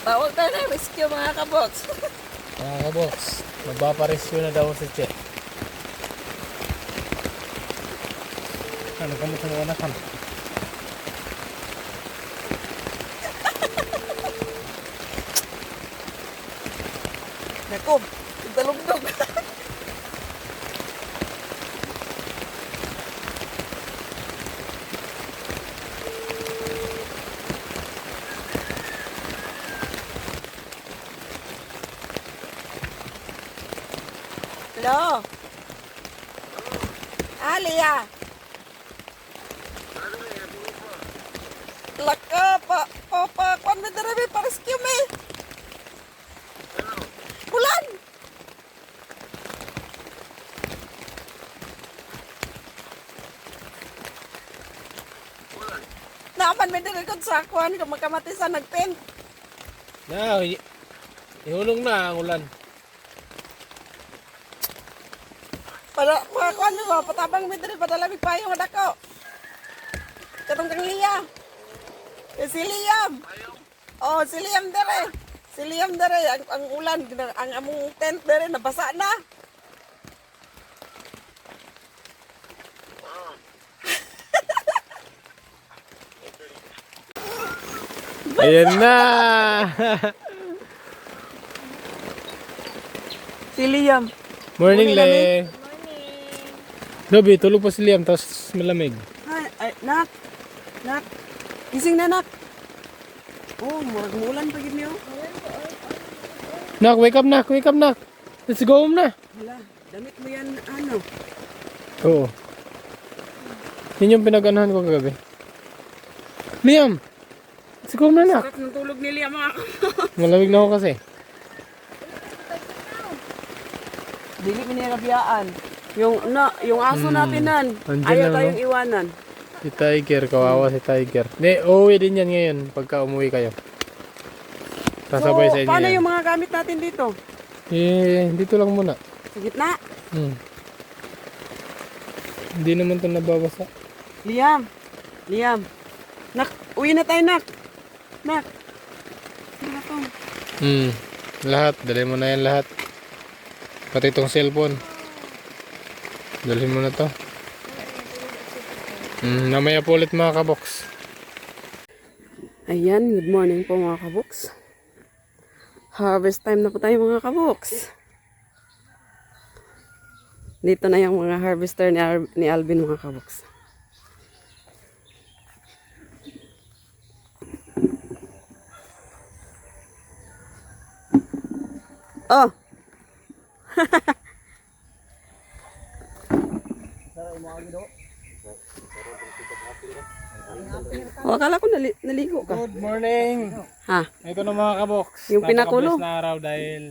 Tawag tayo na rescue mga kaboks. Mga kabox, magpaparescue na daw si Che. Ano ka mo sa mga anak? Naku, dalugdog. Hello? Alia? Laka, kwan na darabi, pa-rescue me. Ulan! Naaman may dirikod sa kwan, kamakamatis sa nagpin. Na, ihulong na ang ulan. Para mga kwan mo, patabang may diri, padalamig pa yung adako. Katong kang Liam. Si Liam. Oh, si Liam dere. Si Liam dere, ang ulan, ang among tent dere, nabasa na. Ayan na! Si Liam. Morning, Morning, Le. Gabi, tulog pa si Liam, tapos malamig. Ay, nak. Nak. Gising na, nak. Oh, murag mulan pa gid niyo. Nak, wake up, nak. Wake up, nak. Let's go home na. Hala, damit mo yan, ano? Oo. Yun yung pinag-anahan ko kagabi. Liam! Let's go home na, nak. Sarap ng tulog ni Liam, mga. Malamig na ako kasi. Dili mo niya kabiyaan. Yung aso natin nan, Andyan ayaw lang, tayong no? iwanan. Si Tiger, kawawa si Tiger. Hindi, uuwi din yan ngayon pagka umuwi kayo. Sasabay sa inyo paano yan. yung mga gamit natin dito? Dito lang muna. Sa gitna? Hindi naman ito nababasa. Liam. Nak, uwi na tayo, nak. Nak. Ano ba to? Lahat, dali mo na yan lahat. Pati itong cellphone. Dalhin mo na to. Namaya po ulit mga kabox. Ayan, good morning po mga kaboks. Harvest time na po tayo mga kaboks. Dito na yung mga harvester ni Alvin mga kaboks. Oh! Oh, akala ko naligo ka. Good morning! Ha? Ito na mga kabox. Yung pinakulo? Napaka-bless na araw dahil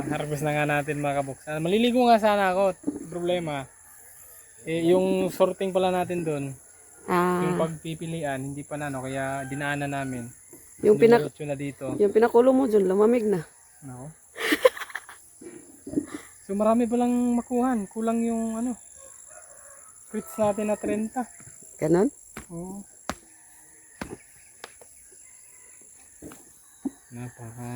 harvest na nga natin mga kabox. Maliligo nga sana ako. Problema. Yung sorting pala natin doon. Yung pagpipilian, hindi pa na no, kaya dinaanan namin. Yung Diretso na dito. yung pinakulo mo dyan, lumamig na. No. So marami palang makuhan. Kulang yung fruits natin na 30. Ganon? Oo. Napaka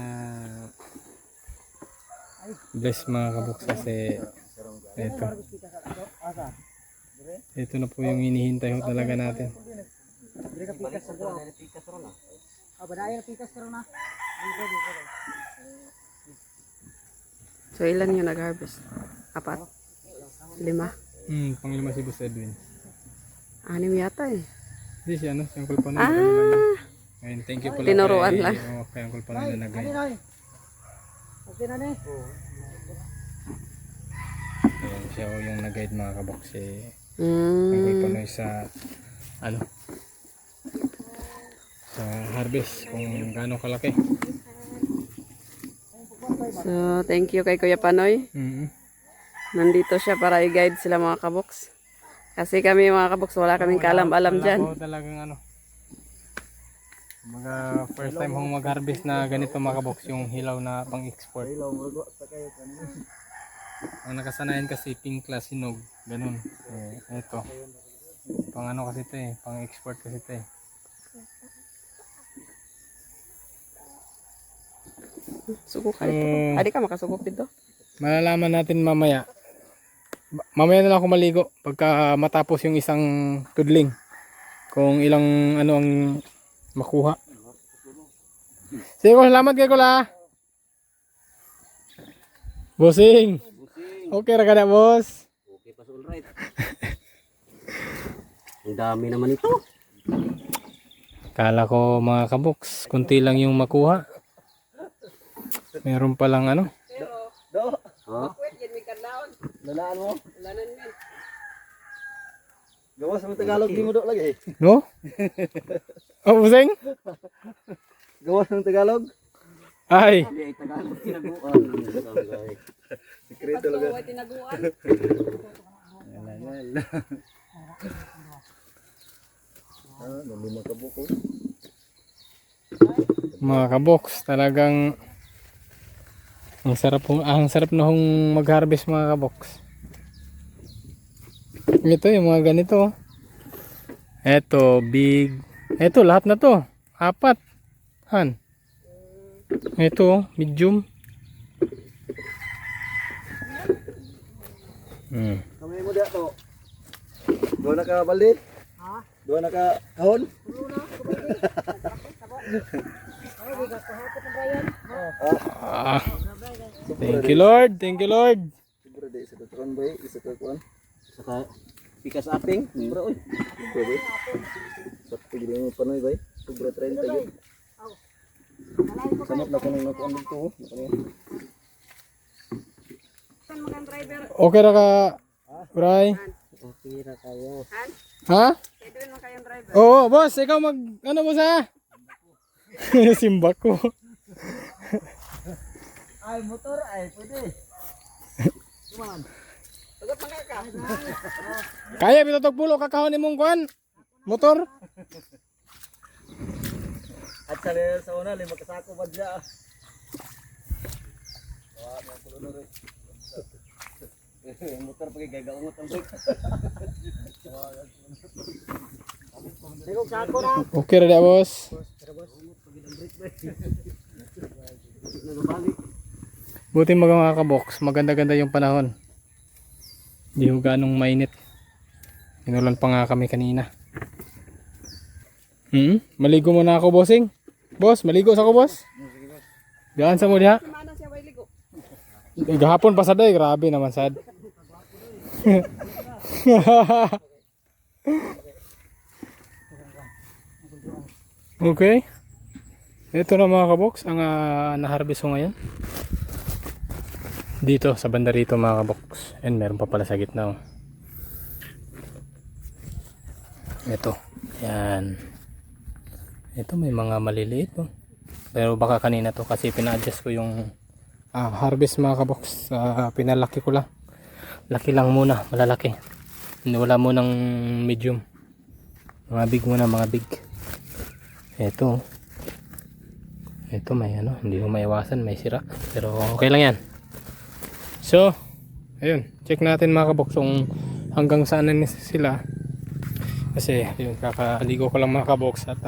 bless mga kabox kasi ito na po yung hinihintay ho talaga natin. So ilan yung nag-harvest? 4? 5? Pang-5 si Boss Edwin. 6 yata eh. Hindi siya si Uncle Panoy. Ayun, thank you pala Tinuruan lang. kay Uncle Panoy na nag-guide. Ayan siya yung nag-guide mga kabox Uncle Panoy sa sa harvest kung gaano kalaki. So thank you kay Kuya Panoy. Nandito siya para i-guide sila mga kaboks. Kasi kami mga kaboks wala kaming kaalam-alam dyan. Wala ko talagang mga first time kong mag-harvest na ganito mga kaboks, yung hilaw na pang-export. Ang nakasanayan kasi pink class hinog, ganun. Ito. Pang kasi ito pang-export kasi ito Sugok ka So, dito. Adi ka makasugok dito. malalaman natin mamaya. Mamaya na lang ako maligo pagka matapos yung isang tudling. Kung ilang ano ang makuha. Sige, salamat kay Kula. Bossing. Okay ra ka na, boss. Okay, pas all right. Ang dami naman ito. Kala ko mga kaboks, kunti lang yung makuha. Meron pa lang ano. Do. Ha? Wait, yan mi kadlaon. Lalaan mo? Lanan yan. Gawas sa Tagalog di mo do lagi. No? Oh, bossing? Gawas ng Tagalog? Ay, Hindi, Tagalog tinaguan. Sekreto lang. Wait, tinaguan. Nalima ka buko. mga kaboks, talagang ang sarap na hong mag-harvest mga kaboks. Ito yung mga ganito. Ito, big. Ito, lahat na to. 4. Han. Ito, medium. Kamay mo dia to. Dua na ka balde? Ha? Dua na ka kahon? Ah, thank you Lord, thank you Lord. Siguro di sa tutron ba isa ka kuan. Saka pikas aping, bro oy. Bro. Sa tigil mo panoy bay. Sobra 30 gyud. Samot na kuno na kuan dito. Okay ra ka, Bray? Okay ra kayo. Ha? Pwede mo kayong driver. Oo, boss, ikaw ano boss ha? Simba ko. Ay motor ay pwede. Sagot man ka. Kaya bitotog pulo kakahon imong kuan? Motor? At sa una lima kasako pa diya. Motor pagi gagaungot ang brake. Sigog sako na. Okay ra da boss. Nagabalik. Buti mga kaboks, maganda-ganda yung panahon. Hindi yung ganong mainit. Inulan pa nga kami kanina. Maligo muna ako, bossing. Boss, maligo sa ako, boss. Gaan sa mo diha. Mana siya way ligo. Gahapon pa sad, grabe naman sad. Okay. Ito na mga kaboks ang na-harvest ko ngayon. Dito sa banda rito mga kaboks. And meron pa pala sa gitna. Oh. Ito. Yan. Ito may mga maliliit. Oh. Pero baka kanina to kasi pina-adjust ko yung harvest mga kaboks. Pinalaki ko lang. Laki lang muna. Malalaki. Wala munang medium. Mga big muna. Mga big. Ito. Ito may ano. Hindi ko maiwasan. May sira. Pero okay lang yan. So. Ayun. Check natin mga kaboks kung hanggang saan na sila. Kasi yun. Kakaligo ko lang mga kaboks. At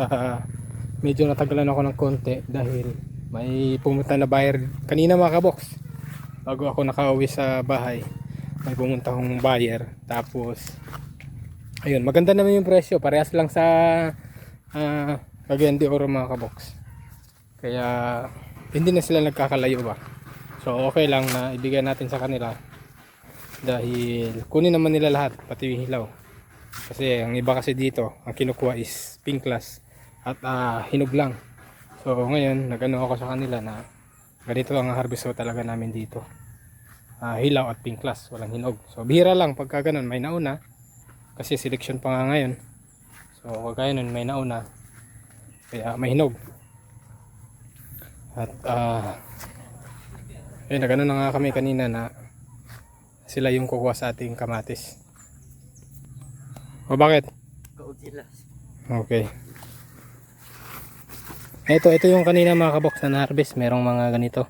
medyo natagalan ako ng konti. Dahil may pumunta na buyer kanina mga kaboks. Bago ako nakauwi sa bahay. May pumunta akong buyer. Tapos ayun. Maganda naman yung presyo. Parehas lang sa Cagayan de Oro mga kaboks. Kaya hindi na sila nagkakalayo ba. So okay lang na ibigay natin sa kanila. Dahil kunin naman nila lahat. Pati yung hilaw. Kasi ang iba kasi dito. Ang kinukuha is pink glass. At hinog lang. So ngayon nagano ako sa kanila na ganito ang harvest ko talaga namin dito. Hilaw at pink glass. Walang hinog. So bihira lang pagka ganun may nauna. Kasi selection pa nga ngayon. So kagaya nun may nauna. Kaya may hinog. At ayun, nagano na nga kami kanina na sila yung kukuha sa ating kamatis. O bakit? Okay. Ito yung kanina mga kaboks na harvest. Merong mga ganito.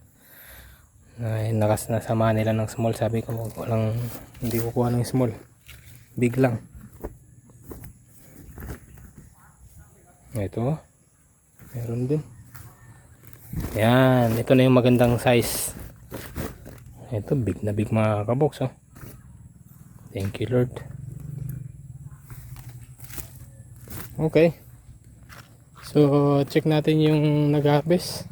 Nasama nila ng small. Sabi ko walang, hindi kukuha ng small. Big lang. Ito. Meron din. Yan, ito na yung magandang size. Ito, big na big mga kabox, oh. Thank you, Lord. Okay. So, check natin yung nag-harvest.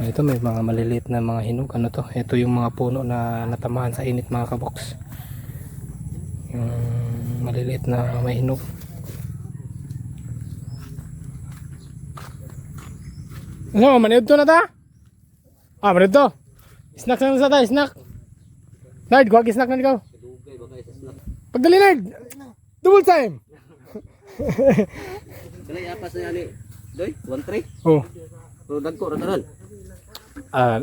Ito may mga maliliit na mga hinog. Ano to? Ito yung mga puno na natamaan sa init mga kabox. Yung maliliit na may hinog. Ano? Maniod to na ta? Maniod to. Snack na sa ta, snack. Nard, guwag snack na ikaw. Pagdali Nard. Double time. Kalay apas na yan eh. Doy, 1-3. Oh. Pero dagko, rataran.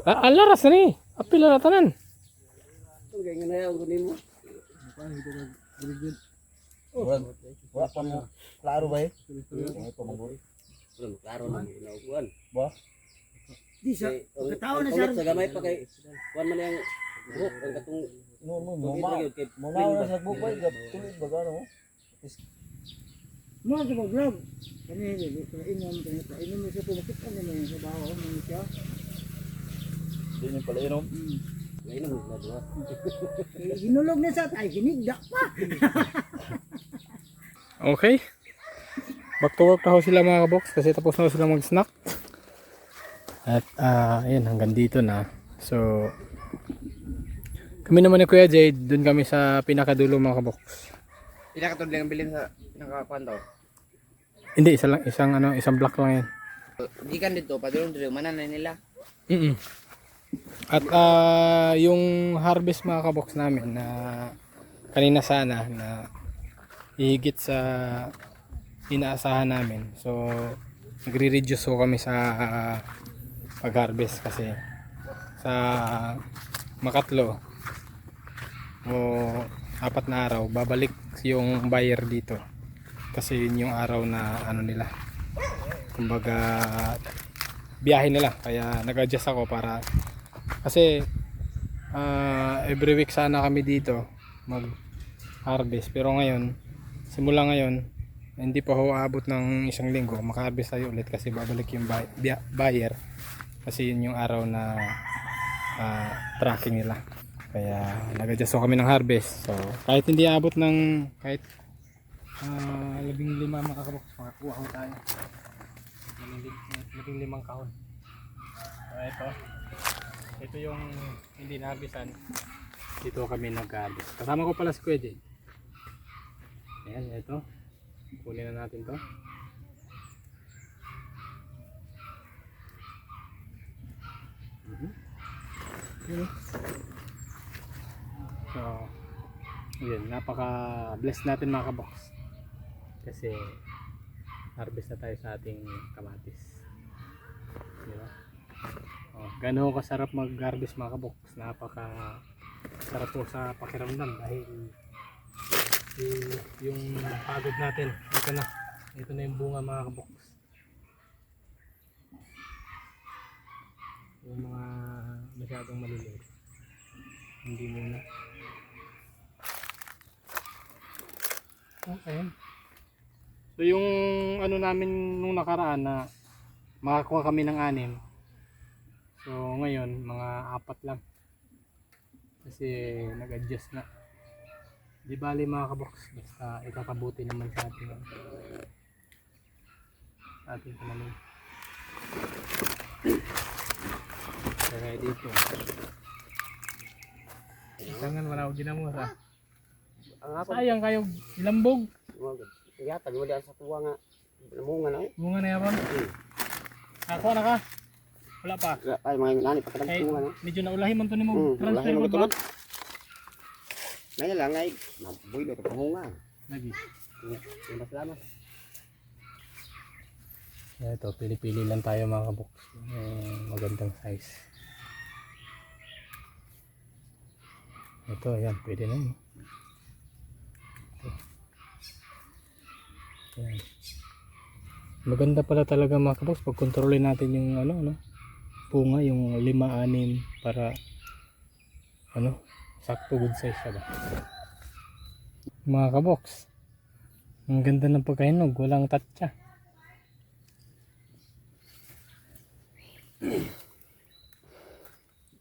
Alaras na ni. Apil na tanan. Ang ganyan na yan, gunin mo. Wala pa mo. Klaro ba eh? Klaro na mo. Inauguan. Ba? Di sa katao na siya. Sa gamay pa kay kuan man yang buhok ang katong muna na sa buhok ba tuloy ba gano mo sa vlog kani inom sa pumukit ano man sa baho man siya din pala inom inom na duha hinulog na sa tay hinigda pa. Okay. Back to work na ho sila mga kabox kasi tapos na ho sila mag-snack. At ayan, hanggang dito na. So kami naman ni Kuya Jade, dun kami sa pinakadulo mga kabox. Pinakatod lang ang bilin sa pinakakuan daw. Hindi, isang block lang yan. Gikan dito, padulong dito, manan na nila. At yung harvest mga kabox namin na kanina sana na higit sa inaasahan namin. So nagre-reduce ho kami sa pag-harvest kasi sa makatlo o 4 na araw babalik yung buyer dito kasi yun yung araw na ano nila, kumbaga biyahe nila, kaya nag-adjust ako para kasi every week sana kami dito mag harvest, pero ngayon simula ngayon hindi pa ho aabot ng 1 linggo maka-harvest tayo ulit kasi babalik yung buyer kasi yun yung araw na tracking nila, kaya nag-adjust kami ng harvest. So kahit hindi aabot ng kahit 15 makakabox makakuha ko tayo 15 kahon. So ito yung hindi na-harvestan, dito kami nag-harvest. Kasama ko pala si Kuya Jade. Ayan, ito kunin na natin to. So yun, napaka blessed natin mga kabox kasi harvest na tayo sa ating kamatis, diba? Gano'n kasarap mag harvest mga kabox, napaka sarap po sa pakiramdam dahil yung pagod natin ito na yung bunga mga kabox. Yung mga masyadong maliliit hindi muna. Okay, so yung ano namin nung nakaraan na makakuha kami ng 6, so ngayon mga 4 lang kasi nag-adjust na. Di bali mga kabox, basta ikakabuti naman sa ating pananim. Kaya dito tangan wala ko ginamos ha. Sayang kayo ilambog. Yata wala sa tuwa nga munga na. Bunga na yaman. Ako na ka. Wala pa. Ay mga nani pa kadang tunga na. Medyo naulahi man to nimo transfer mo ba? Naya lang ay nabuy do pamunga. Lagi. Salamat. Ito, pili-pili lang tayo mga kabox. Magandang size. Ito, ayan, pwede na yun. Ayan. Maganda pala talaga mga kabox pag kontrolin natin yung bunga, yung 5-6 para ano, sakto good size siya ba. Mga kabox, ang ganda ng pagkahinog, walang tatsa.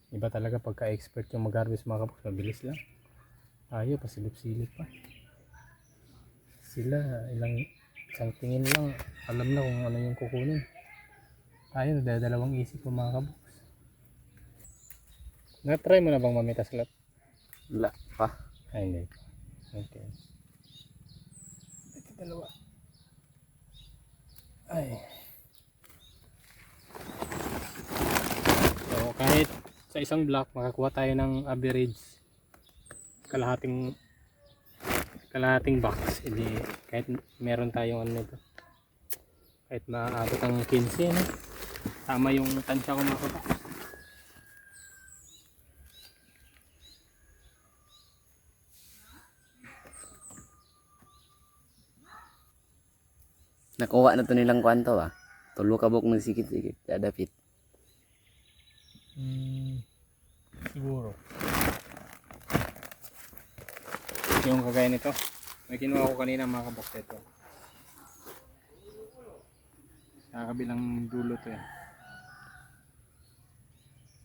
Iba talaga pagka-expert yung mag-harvest mga kabox, mabilis lang. Ayaw, pasilip-silip pa. Sila, isang tingin lang, alam na kung ano yung kukunin. Tayo, dalawang isip po mga kabox. Na-try mo na bang mamitas lahat? Wala pa. Ay, hindi. Okay. Ito dalawa. Ay. So, kahit sa isang block, makakuha tayo ng average kalahating box. Hindi, kahit meron tayong ano nito. Kahit maabot ang 15, no? Tama yung tansya ko mga kabox. Nakuha na to nilang kwanto ah. Tulo ka buk ng sikit-sikit. Dadapit. Siguro. Yung kagaya nito. May kinuha ko kanina mga kabox ito. Sa kabilang dulo to yan.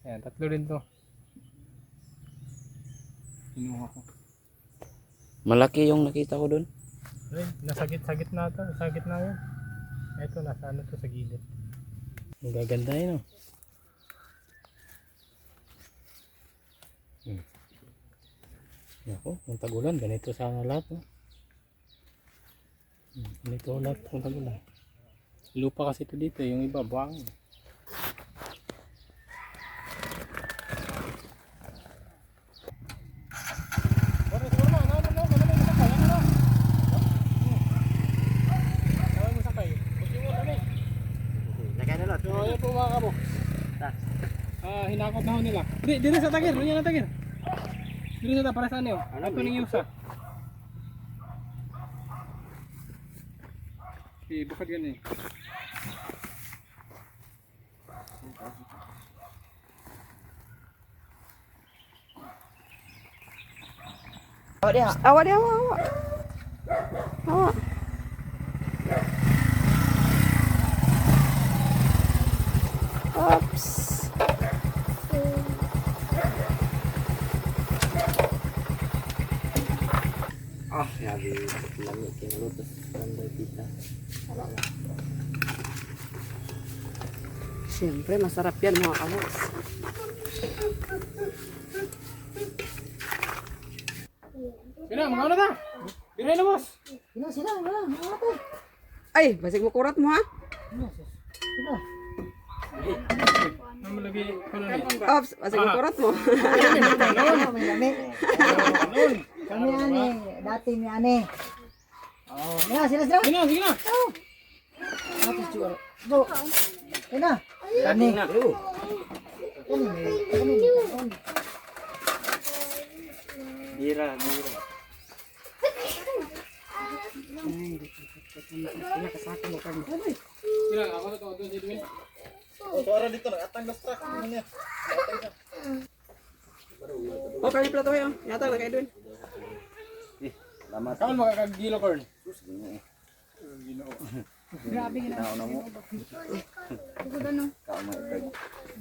Ayan, tatlo rin to. Kinuha ko. Malaki yung nakita ko dun. Ay, nasagit-sagit na ito. Sagit na yun. Ito, nasa ano to sa gilid. Ang gaganda yun, oh. Ako, yung tagulan, ganito sana lahat, oh. Ganito lahat yung tagulan. Lupa kasi ito dito, yung iba, buwang. So, ayan po mga kabo. Hinakot na ho nila. Dito sa tagir, yan ang tagir. Dito sa para saan yun? Ito ng yusa. Bukad ganun eh. Awa dia, awa. Awa. Oops. Sabi, lamig kinulotos. Tanday kita. Siyempre, masarap yan mga kabox. Sina, magkano na? Biray na boss. Sila, wala. Mga ito. Ay, basig mo kurat mo ha? Sila. Ano lagi? Ano na? Oops, basig mo kurat mo. May lami. Kami ani. Dati ni ani. Oh, na sila. Sige na, sige na. Ate Chuar. Bo. Ina. Ani. Bira. Sila, ako na to, doon si Edwin. Oh, kaya plato kayo. Yata lang kayo dun. Salamat. Kaman makakagilo corn. Grabe gina. Nauna mo.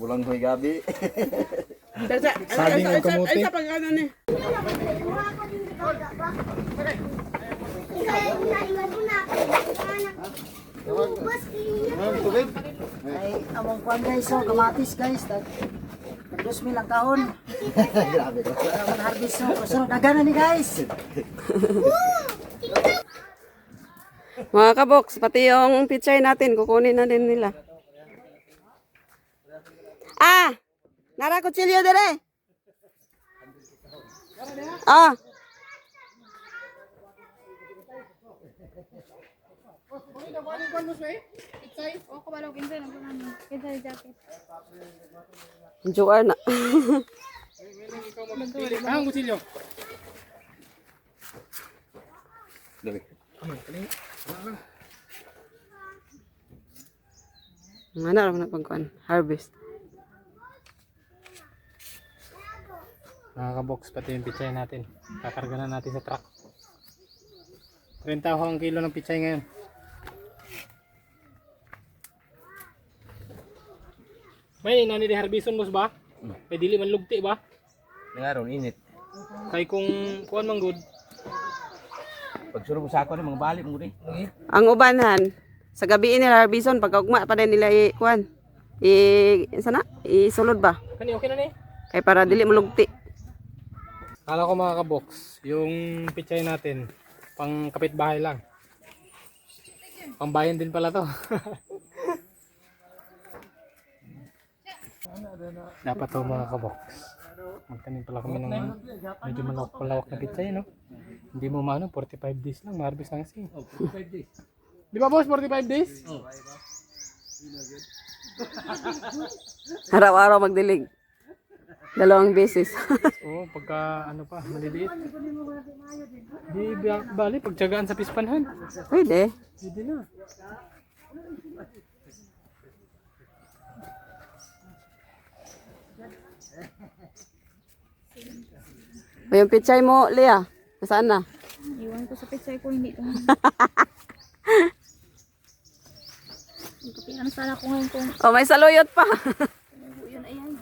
Bulang hoy gabi. Saging ang kamote. Ay, sa pag-ano ni. Ay, among kwan guys, so kamatis guys. 2,000 ang kahon. Grabe ko. Para harvest so, so nagana ni guys. Mga kabox, pati yung pichay natin, kukunin na din nila. Ah! Nara kutsilyo dire. Ah. Juar na. Ang kutsilyo. Mana ra man pagkuan harvest. Mga kabox, pati yung pichay natin. Kakarga na natin sa truck. 30 ang kilo ng pichay ngayon. May nani di harbison boss ba? Kay dili man lugti ba? Nangaron, init. Kay kung kuan man good. Pag sulong sa ako, mga balik mo rin. Ang ubanan, sa gabi nila harbison, pagkaugma pa din nila kuan. Sana? Isulod ba? Kani okay na ni? Kay para dili mulugti. Kala ko mga kabox, yung pichay natin, pang kapitbahay lang. Pangbayan din pala to. Dapat to mga kabox. Magtanim pala kami ng medyo malawak na pichay, no? Hindi mo maano, 45 days lang, ma-harvest na kasi. 45 days. Di ba boss, 45 days? Araw-araw magdilig. 2 beses. Oo, pagka ano pa, maliliit. Di bali, pagtsagaan sa pispanhan. Pwede. Pwede na. O yung pichay mo, Lea, nasaan na? Iwan ko sa pichay ko, hindi ko. Kapihan sana ko ngayon kung Oh, may saluyot pa. yun ayan.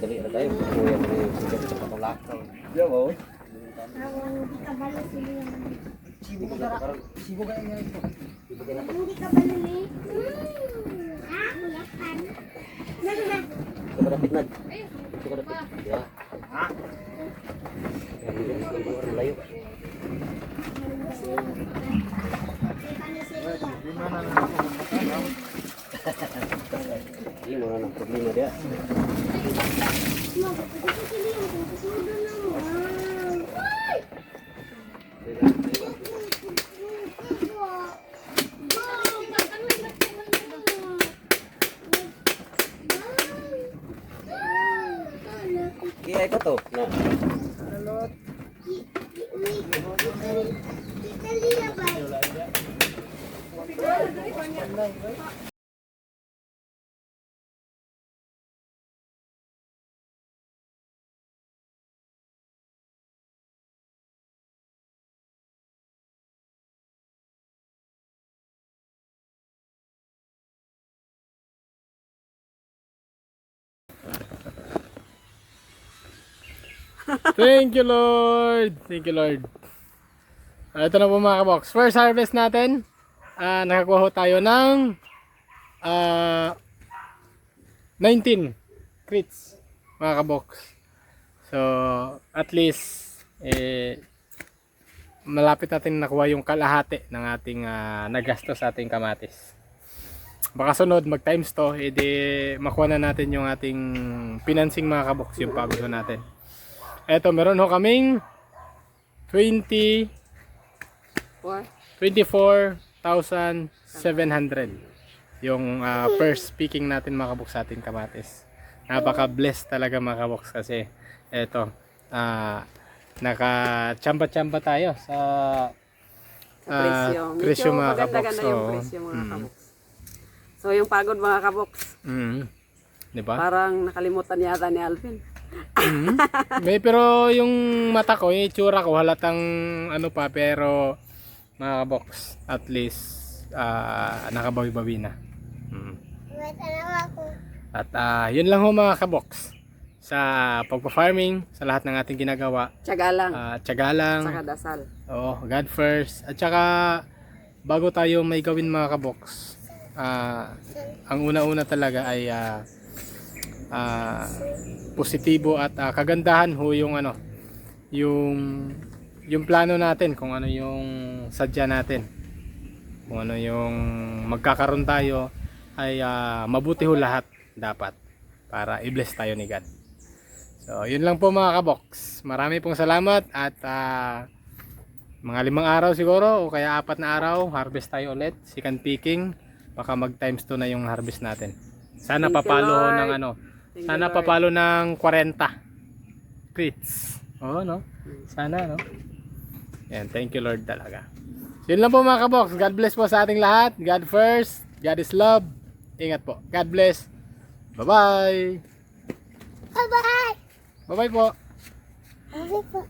Dali na tayo. Kuya mo yung sikat sa patulakaw. Diyan mo. Kapit na. Ya. Layo. Ini mana nak problema dia? Iya, ikut tuh. Nah. Thank you Lord. Thank you Lord. Ito na po mga kabox. First harvest natin. Nakakuha tayo ng 19 crates mga kabox. So at least malapit natin nakuha yung kalahati ng ating nagastos sa ating kamatis. Baka sunod mag times to, edi makuha na natin yung ating financing mga kabox, yung pagod natin. Eto, meron ho kaming 24,700 yung first picking natin mga kabox sa ating kamatis. Napaka-blessed talaga mga kabox kasi eto, naka-chamba-chamba tayo sa presyo mga kabox. So yung pagod mga kabox. Diba? Parang nakalimutan yata ni Alvin. May pero yung mata ko, yung itsura ko halatang ano pa, pero mga kabox at least nakabawi-bawi na. At yun lang ho mga kabox sa pagpa-farming, sa lahat ng ating ginagawa. Tiyaga lang. Tiyaga lang. Saka dasal. Oo, God first. At saka bago tayo may gawin mga kabox, ang una-una talaga ay positibo at kagandahan ho yung ano, yung plano natin, kung ano yung sadya natin, kung ano yung magkakaroon tayo ay mabuti ho lahat dapat para i-bless tayo ni God. So yun lang po mga kabox, marami pong salamat at mga 5 araw siguro o kaya 4 na araw harvest tayo ulit, second picking, baka mag times 2 na yung harvest natin. Sana papalo ho ng ano, sana papalo ng 40 crates. Oo, no? Sana, no? Yan, thank you Lord talaga. Yun lang po mga kabox. God bless po sa ating lahat. God first. God is love. Ingat po. God bless. Bye-bye. Bye-bye! Bye-bye po. Bye-bye po.